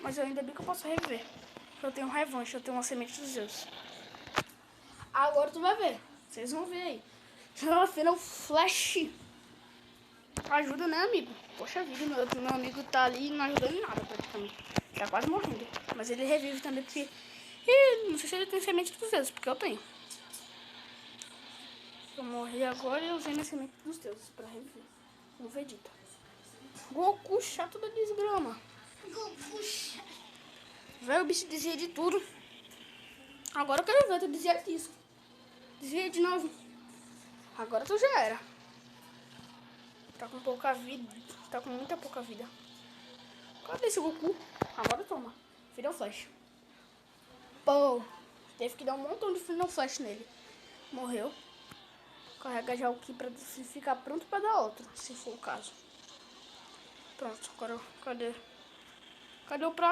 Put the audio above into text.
Mas eu ainda bem que eu posso reviver. Eu tenho revanche, eu tenho uma semente dos Zeus. Agora tu vai ver. Vocês vão ver aí. Final Flash. Ajuda, né, amigo? Poxa vida, meu amigo tá ali não ajudando em nada praticamente. Tá quase morrendo. Mas ele revive também porque... E não sei se ele tem semente dos deuses, porque eu tenho. Eu morri agora e eu usei minha semente dos deuses pra reviver. Um Vegeta. Goku chato da desgrama. Goku chato. Velho, o bicho desvia de tudo. Agora eu quero ver tu desviar disso. Desvia de novo. Agora tu já era. Tá com pouca vida. Tá com muita pouca vida. Cadê esse Goku? Agora toma. Final Flash. Pô. Teve que dar um montão de Final Flash nele. Morreu. Carrega já o Ki pra ficar pronto pra dar outro. Se for o caso. Pronto. Agora cadê? Cadê o próximo?